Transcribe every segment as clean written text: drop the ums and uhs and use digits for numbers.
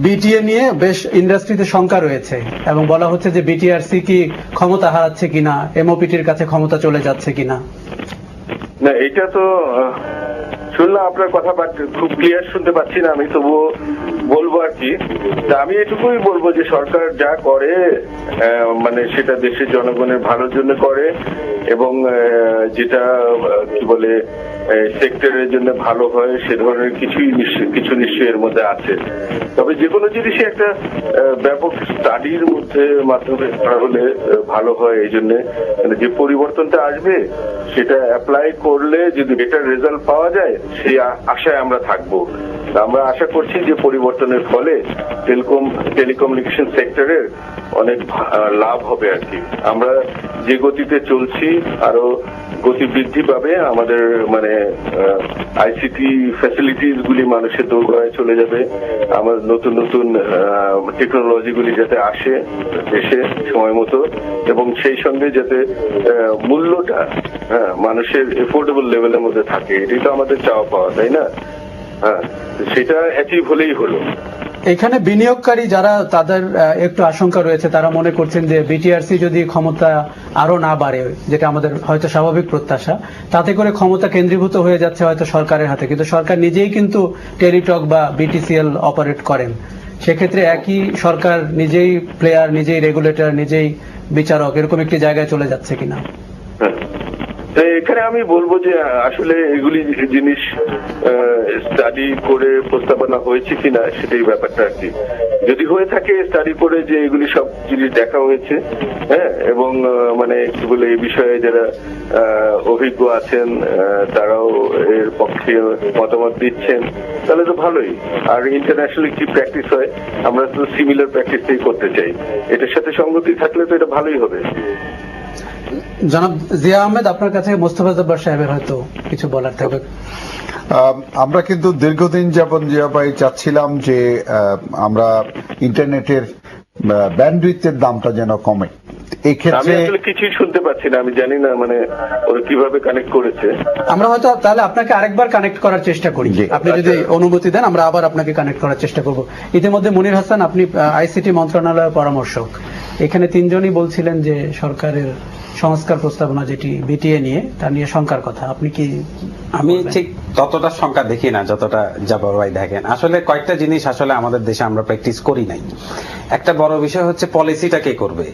BTA নিয়ে বেশ ইন্ডাস্ট্রিতে শঙ্কা রয়েছে এবং বলা হচ্ছে যে বিটিআরসি কি ক্ষমতা হারাচ্ছে কিনা, এমওপিটির কাছে ক্ষমতা চলে যাচ্ছে কিনা। না, এটা তো শুনলাম আপনার কথা, খুব ক্লিয়ার শুনতে পাচ্ছি না আমি, তবুও বলবো আর কি। তা আমি এটুকুই বলবো যে সরকার যা করে মানে সেটা দেশের জনগণের ভালোর জন্য করে, এবং যেটা কি বলে সেক্টরের জন্য ভালো হয় সে ধরনের কিছু নিশ্চয়ই এর মধ্যে আছে। তবে যে কোনো জিনিসই একটা ব্যাপক স্টাডির মাধ্যমে করা হলে ভালো হয়। এই জন্য যে পরিবর্তনটা আসবে সেটা অ্যাপ্লাই করলে যদি বেটার রেজাল্ট পাওয়া যায় সেই আশায় আমরা থাকবো। আমরা আশা করছি যে পরিবর্তনের ফলে টেলিকমিউনিকেশন সেক্টরের অনেক লাভ হবে আর কি। আমরা যে গতিতে চলছি আরো গতি বৃদ্ধি পাবে, আমাদের মানে আইসিটি ফ্যাসিলিটিস গুলি মানুষের দোরগোড়ায় চলে যাবে, আমার নতুন নতুন টেকনোলজি গুলি যাতে আসে দেশে সময় মতো, এবং সেই সঙ্গে যাতে মূল্যটা মানুষের এফোর্ডেবল লেভেলের মধ্যে থাকে, এটাই তো আমাদের চাওয়া পাওয়া, তাই না? হ্যাঁ, সেটা অ্যাচিভ হলেই হলো। এখানে বিনিয়োগকারী যারা তাদের একটু আশঙ্কা রয়েছে, তারা মনে করছেন যে বিটিআরসি যদি ক্ষমতা আরো না বাড়ে, যেটা আমাদের হয়তো স্বাভাবিক প্রত্যাশা, তাতে করে ক্ষমতা কেন্দ্রীভূত হয়ে যাচ্ছে হয়তো সরকারের হাতে, কিন্তু সরকার নিজেই কিন্তু টেলিটক বা বিটিসিএল অপারেট করেন। সেক্ষেত্রে একই সরকার নিজেই প্লেয়ার, নিজেই রেগুলেটর, নিজেই বিচারক, এরকম একটি জায়গায় চলে যাচ্ছে কিনা। এখানে আমি বলবো যে আসলে এগুলি জিনিস স্টাডি করে প্রস্তাবনা হয়েছে কিনা সেটাই ব্যাপারটা আর কি। যদি হয়ে থাকে স্টাডি করে যে এগুলি সব জিনিস দেখা হয়েছে, হ্যাঁ, এবং মানে কি বলে এই বিষয়ে যারা অভিজ্ঞ আছেন তারাও এর পক্ষে মতামত দিচ্ছেন, তাহলে তো ভালোই। আর ইন্টারন্যাশনালি কি প্র্যাকটিস হয়, আমরা তো সিমিলার প্র্যাকটিসটাই করতে চাই, এটার সাথে সঙ্গতি থাকলে তো এটা ভালোই হবে। জনাব জিয়া আহমেদ, আপনার কাছে মোস্তফা জব্বার সাহেবের হয়তো কিছু বলার থাকবে। আমরা কিন্তু দীর্ঘদিন যাবত জিয়া ভাই চাচ্ছিলাম যে আমরা ইন্টারনেটের ব্যান্ডউইথের দামটা যেন কমে। এই ক্ষেত্রে আমি আসলে কিছুই শুনতে পাচ্ছি না, আমি জানি না মানে ওরা কিভাবে কানেক্ট করেছে। আমরা হয়তো তাহলে আপনাকে আরেকবার কানেক্ট করার চেষ্টা করি, আপনি যদি অনুমতি দেন আমরা আবার আপনাকে কানেক্ট করার চেষ্টা করব। ইতিমধ্যে মনির হাসান, আপনি আইসিটি মন্ত্রণালয়ের পরামর্শক, এখানে তিনজনই বলছিলেন যে সরকারের সংস্কার প্রস্তাবনা যেটি বিটিএ নিয়ে, তা নিয়ে শঙ্কার কথা। আপনি কি? আমি ঠিক ততটা শঙ্কা দেখি না যতটা জব্বার ভাই দেখেন। আসলে কয়েকটা জিনিস আসলে আমাদের দেশে আমরা প্র্যাকটিস করি নাই। একটা বড় বিষয় হচ্ছে পলিসিটা কে করবে।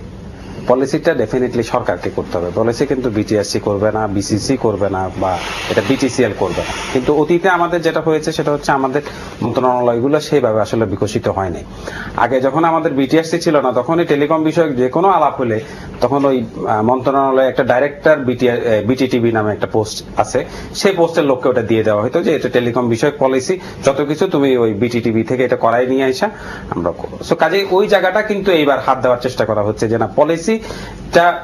পলিসিটা ডেফিনেটলি সরকারকে করতে হবে। পলিসি কিন্তু বিটিআরসি করবে না, বিসিসি করবে না, বা এটা বিটিসিএল করবে না। কিন্তু অতীতে আমাদের যেটা হয়েছে সেটা হচ্ছে আমাদের মন্ত্রণালয়গুলো সেইভাবে আসলে বিকশিত হয়নি। আগে যখন আমাদের বিটিআরসি ছিল না, তখনই টেলিকম বিষয়ক যে কোনো আলাপ হলে তখন ওই মন্ত্রণালয়ে একটা ডাইরেক্টর বিটিটিভি নামে একটা পোস্ট আছে, সেই পোস্টের লোককে ওটা দিয়ে দেওয়া হতো যে এটা টেলিকম বিষয়ক পলিসি, যত কিছু তুমি ওই বিটিটিভি থেকে এটা করাই নিয়ে আসা আমরা করবো। সো কাজে ওই জায়গাটা কিন্তু এইবার হাত দেওয়ার চেষ্টা করা হচ্ছে যে না, পলিসি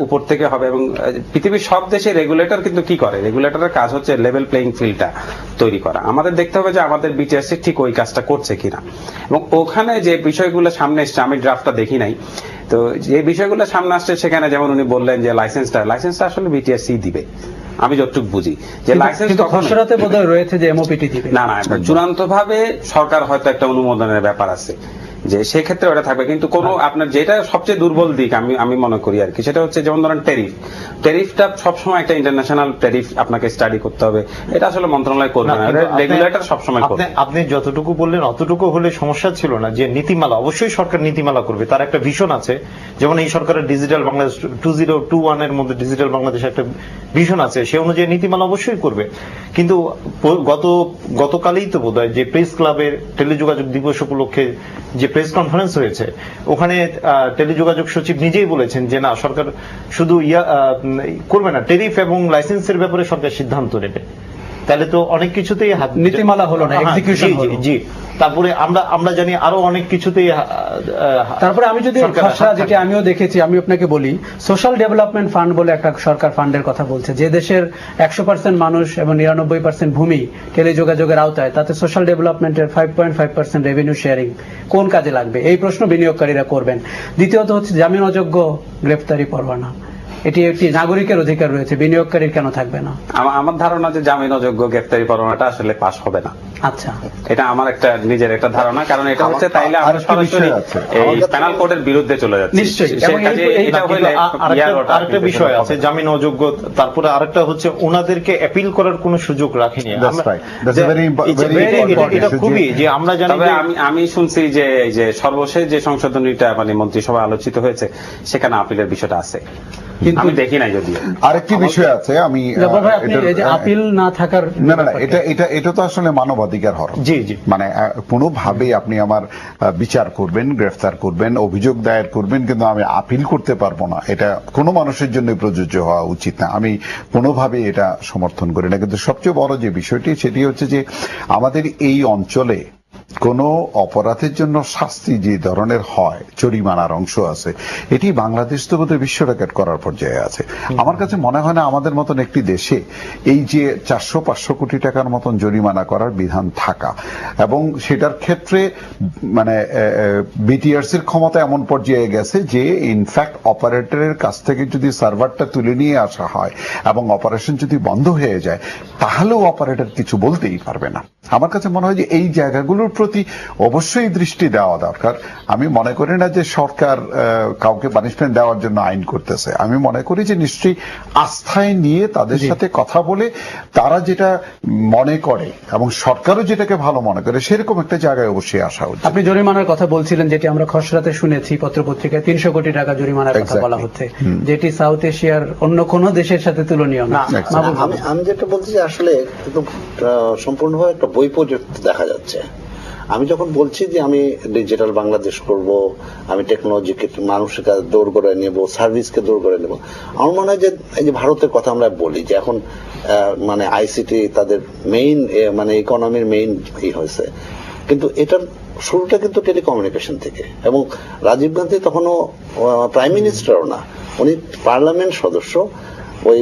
উপর থেকে হবে। এবং পৃথিবীর সব দেশে রেগুলেটর কিন্তু কি করে, রেগুলেটরের কাজ হচ্ছে লেভেল প্লেইং ফিল্ডটা তৈরি করা। আমাদের দেখতে হবে যে আমাদের বিটিআরসি ঠিক ওই কাজটা করছে কিনা। এবং ওখানে যে বিষয়গুলো সামনে এসছে, আমি ড্রাফটটা দেখি নাই, তো যে বিষয়গুলো সামনে আসছে সেখানে যেমন উনি বললেন যে লাইসেন্সটা আসলে বিটিআরসি দিবে, আমি যতটুকু বুঝি যে লাইসেন্স খসড়াতে বোধহয় রয়েছে যে এমওপিটি দিবে। না, চূড়ান্ত ভাবে সরকার হয়তো একটা অনুমোদনের ব্যাপার আছে যে সেক্ষেত্রে ওটা থাকবে। কিন্তু কোনো আপনার যেটা সবচেয়ে দুর্বল দিক আমি মনে করি আর কি, সেটা হচ্ছে যেমন ধরেন ট্যারিফটা সবসময় একটা ইন্টারন্যাশনাল ট্যারিফ আপনাকে স্টাডি করতে হবে, এটা আসলে মন্ত্রণালয় করবে না, রেগুলেটর সবসময় করবে। আপনি যতটুকু বললেন অতটুকু হলে সমস্যা ছিল না। যে নীতিমালা, অবশ্যই সরকার নীতিমালা করবে, তার একটা ভিশন আছে। যেমন এই সরকারের ডিজিটাল বাংলাদেশ 2021 এর মধ্যে ডিজিটাল বাংলাদেশ একটা ভিশন আছে, সে অনুযায়ী নীতিমালা অবশ্যই করবে। কিন্তু গতকালই তো বোধহয় যে প্রেস ক্লাবের টেলিযোগাযোগ দিবস উপলক্ষে যে প্রেস কনফারেন্স হয়েছে, ওখানে টেলিযোগাযোগ সচিব নিজেই বলেছেন যে না, সরকার শুধু করবে না, ট্যারিফ এবং লাইসেন্সের ব্যাপারে সরকার সিদ্ধান্ত নেবে। তাহলে তো অনেক কিছুতেই নীতিমালা হলো না, এক্সিকিউশন হলো। জি, তারপরে আমরা জানি আরো অনেক কিছুতেই। তারপরে আমি যদি খসড়া যেটা আমিও দেখেছি, আমি আপনাকে বলি, সোশ্যাল ডেভেলপমেন্ট ফান্ড বলে একটা সরকার ফান্ডের কথা বলছে, যে দেশের 100% মানুষ এবং 99% ভূমি টেলিযোগাযোগের আওতায়, তাতে সোশ্যাল ডেভেলপমেন্টের 5.5% রেভিনিউ শেয়ারিং কোন কাজে লাগবে, এই প্রশ্ন বিনিয়োগকারীরা করবেন। দ্বিতীয়ত হচ্ছে জামিন অযোগ্য গ্রেফতারি পরোয়ানা, এটি একটি নাগরিকের অধিকার রয়েছে, বিনিয়োগকারীর কেন থাকবে না? আমার ধারণা যে জামিন অযোগ্য গ্রেফতারি পরোয়ানাটা আসলে পাস হবে না। আচ্ছা, এটা আমার একটা নিজের একটা ধারণা, কারণ এটা হচ্ছে তাইলে আমরা আরেকটা সরাসরি বিষয় আছে। এই প্যানাল কোডের বিরুদ্ধে চলে যাচ্ছি। নিশ্চয়ই। সে এবং কাজে এই- এটা হইলে আরেকটা বিষয় আছে, জামিন অযোগ্য। তারপরে আরেকটা হচ্ছে ওনাদেরকে অ্যাপিল করার কোনো সুযোগ রাখেনি। That's right. That's a very important এটা issue খুবই যে আমরা জানি তবে যে আমি শুনছি যে এই যে সর্বশেষ যে সংশোধনীটা মানে মন্ত্রিসভায় আলোচিত হয়েছে সেখানে আপিলের বিষয়টা আছে, কিন্তু- আমি দেখি নাই যদিও। আরেকটি বিষয় আছে, আমি জব্বার ভাই, আপনি এটার- এই যে আপিল না থাকার না না না, এটা তো আসলে মানবাধিকার হরণ। জি, জি। মানে কোনোভাবেই আপনি আমার বিচার করবেন, গ্রেফতার করবেন, অভিযোগ দায়ের করবেন, কিন্তু আমি আপিল করতে পারবো না, এটা কোনো মানুষের জন্য প্রযোজ্য হওয়া উচিত না। আমি কোনোভাবেই এটা সমর্থন করি না। কিন্তু সবচেয়ে বড় যে বিষয়টি সেটি হচ্ছে যে আমাদের এই অঞ্চলে কোন অপরাধের জন্য শাস্তি যে ধরনের হয়, জরিমানার অংশ আছে, এটি বাংলাদেশ তো বোধহয় বিশ্ব রেকর্ড করার পর্যায়ে আছে। আমার কাছে মনে হয় না আমাদের মতন একটি দেশে এই যে 400-500 কোটি টাকার মতন জরিমানা করার বিধান থাকা, এবং সেটার ক্ষেত্রে মানে বিটিআরসির ক্ষমতা এমন পর্যায়ে গেছে যে ইনফ্যাক্ট অপারেটরের কাছ থেকে যদি সার্ভারটা তুলে নিয়ে আসা হয় এবং অপারেশন যদি বন্ধ হয়ে যায়, তাহলেও অপারেটর কিছু বলতেই পারবে না। আমার কাছে মনে হয় যে এই জায়গাগুলোর প্রতি অবশ্যই দৃষ্টি দেওয়া দরকার। আমি মনে করি না যে সরকার কাউকে পানিশমেন্ট দেওয়ার জন্য আইন করতেছে। আমি মনে করি যে নিশ্চয়ই আস্থায় নিয়ে তাদের সাথে কথা বলে তারা যেটা মনে করে এবং সরকারও যেটাকে ভালো মনে করে সেরকম একটা জায়গায় অবশ্যই আসা উচিত। আপনি জরিমানার কথা বলছিলেন, যেটি আমরা খসড়াতে শুনেছি পত্রপত্রিকায় 300 কোটি টাকা জরিমানার কথা Exactly. বলা হচ্ছে, যেটি সাউথ এশিয়ার অন্য কোনো দেশের সাথে তুলনীয় না। Exactly. মাহবুব ভাই। আমি যেটা বলছি যে আসলে একদম সম্পূর্ণভাবে একটা বৈপর্যস্ত দেখা যাচ্ছে। আমি যখন বলছি যে আমি ডিজিটাল বাংলাদেশ করব, আমি টেকনোলজিকে মানুষের কাছে দৌড় করে নেব, সার্ভিসকে দৌড় করে নেব, আমার মনে হয় যে এই যে ভারতের কথা আমরা বলি যে এখন মানে আইসিটি তাদের মেইন মানে ইকোনমির মেইন হয়েছে, কিন্তু এটার শুরুটা কিন্তু টেলিকমিউনিকেশন থেকে। এবং রাজীব গান্ধী তখনও প্রাইম মিনিস্টারও না, উনি পার্লামেন্ট সদস্য। ওই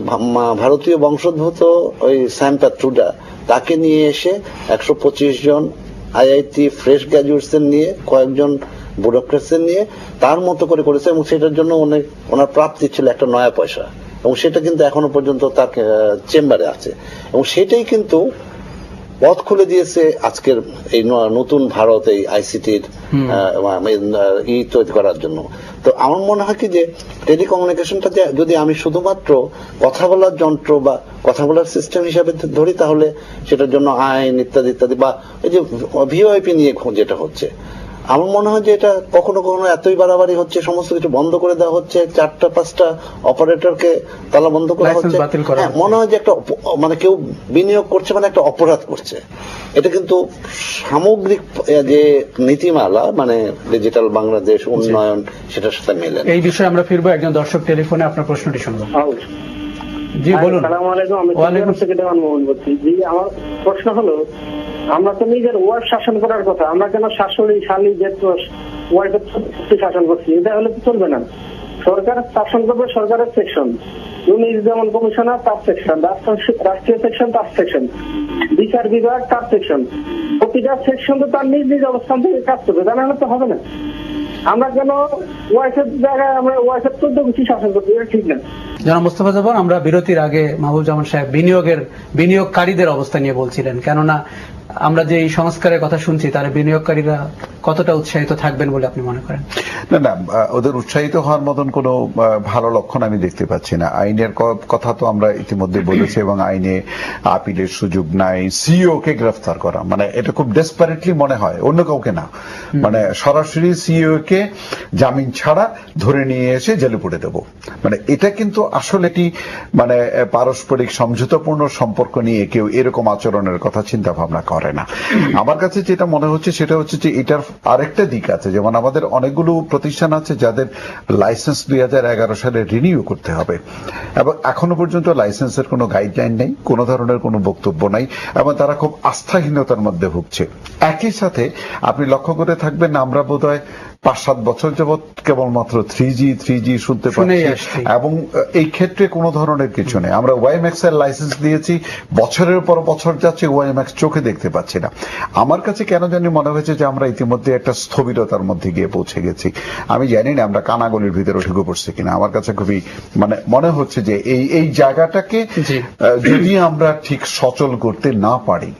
ভারতীয় বংশোদ্ভূত ওই স্যাম প্যাট্রুডা, তাকে নিয়ে এসে 125 জন আইআইটি ফ্রেশ গ্র্যাজুয়েটস নিয়ে, কয়েকজন ব্যুরোক্রেটস নিয়ে তার মতো করে করেছে, এবং সেটার জন্য ওনার প্রাপ্তি ছিল একটা নয়া পয়সা, এবং সেটা কিন্তু এখনো পর্যন্ত তার চেম্বারে আছে। এবং সেটাই কিন্তু পথ খুলে দিয়েছে আজকের এই নতুন ভারত, এই আইসিটির তৈরি করার জন্য। তো আমার মনে হয় কি যে টেলিকমিউনিকেশনটা যদি আমি শুধুমাত্র কথা বলার যন্ত্র বা কথা বলার সিস্টেম হিসাবে ধরি, তাহলে সেটার জন্য আইন ইত্যাদি ইত্যাদি, বা এই যে ভিওআইপি নিয়ে যেটা হচ্ছে, আমার মনে হয় যে এটা কখনো কখনো এতই বাড়াবাড়ি হচ্ছে, সমস্ত কিছু বন্ধ করে দেওয়া হচ্ছে, 4-5টা অপারেটরকে তালা বন্ধ করা লাইসেন্স হচ্ছে। বাতিল করা হচ্ছে। মনে হয় যে একটা মানে কেউ বিনিয়োগ করছে মানে একটা অপরাধ করছে। এটা কিন্তু সামগ্রিক যে নীতিমালা মানে ডিজিটাল বাংলাদেশ উন্নয়ন, সেটার সাথে মেলে না। এই বিষয়ে আমরা ফিরবো। একজন দর্শক টেলিফোনে, আপনার প্রশ্নটি শুনবো। জি বলুন। আসসালামু আলাইকুম, আমি ওয়ালাইকুম থেকে দেওয়ান মোহন বলছি। জি, আমার প্রশ্ন হলো, আমরা তো নিজের ওয়ার্ড শাসন করার কথা, আমরা কেন শাশুড়ি শালী যে ওয়ার্ডের শাসন করছি? এটা হলে তো চলবে না। সরকার শাসন করবে সরকারের সেকশন, উনি যেমন কমিশনার তার সেকশন, রাষ্ট্রীয় সেকশন তার সেকশন, বিচার বিভাগ তার সেকশন, প্রতিটা সেকশন তো তার নিজ নিজ অবস্থান থেকে কাজ করবে, তা নাহলে তো হবে না। আমরা কেন ওয়াইফের জায়গায় আমরা ওয়াইফের 14 গোষ্ঠী শাসন করছি? এটা ঠিক না। জনাব মোস্তফা জব্বার, আমরা বিরতির আগে মাহবুব জামান সাহেব বিনিয়োগকারীদের অবস্থা নিয়ে বলছিলেন, কেননা আমরা যে এই সংস্কারের কথা শুনছি, তার বিনিয়োগকারীরা কতটা উৎসাহিত থাকবেন বলে আপনি মনে করেন? না না, ওদের উৎসাহিত হওয়ার মতন কোনো ভালো লক্ষণ আমি দেখতে পাচ্ছি না। আইনের কথা তো আমরা ইতিমধ্যে বলেছি, এবং আইনে আপিলের সুযোগ নাই। সিইও কে গ্রেফতার করা মানে এটা খুব ডেসপারেটলি মনে হয়, অন্য কাউকে না, মানে সরাসরি সিইও কে জামিন ছাড়া ধরে নিয়ে এসে জেলে পুরে দেব, মানে এটা কিন্তু আসলে এটি মানে পারস্পরিক সমঝোতাপূর্ণ সম্পর্ক নিয়ে কেউ এরকম আচরণের কথা চিন্তা ভাবনা করে না। আমার কাছে যেটা মনে হচ্ছে সেটা হচ্ছে যে এটার আরেকটা দিক আছে, যেমন আমাদের অনেকগুলো প্রতিষ্ঠান আছে যাদের লাইসেন্স 2011 সালে রিনিউ করতে হবে, এবং এখনো পর্যন্ত লাইসেন্সের কোনো গাইডলাইন নেই, কোনো ধরনের কোনো বক্তব্য নাই, এবং তারা খুব আস্থাহীনতার মধ্যে ভুগছে। একই সাথে আপনি লক্ষ্য করে থাকবেন, আমরা বোধহয় 5-7 বছর যাবৎ কেবলমাত্র 3G শুনতে শুনেই পাচ্ছি, আসছি। এবং এই ক্ষেত্রে কোনো ধরনের কিছু নেই। আমরা ওয়াইম্যাক্স এর লাইসেন্স দিয়েছি, বছরের পর বছর যাচ্ছে, ওয়াইম্যাক্স চোখে দেখতে পাচ্ছি না। আমার কাছে কেন জানি মনে হয়েছে যে আমরা ইতিমধ্যে একটা স্থবিরতার মধ্যে গিয়ে পৌঁছে গেছি। আমি জানি না আমরা কানাগলির ভিতরে ঢুকে পড়ছি কিনা। আমার কাছে খুবই মনে হচ্ছে যে এই জায়গাটাকে জি। যদি আমরা ঠিক সচল করতে না পারি,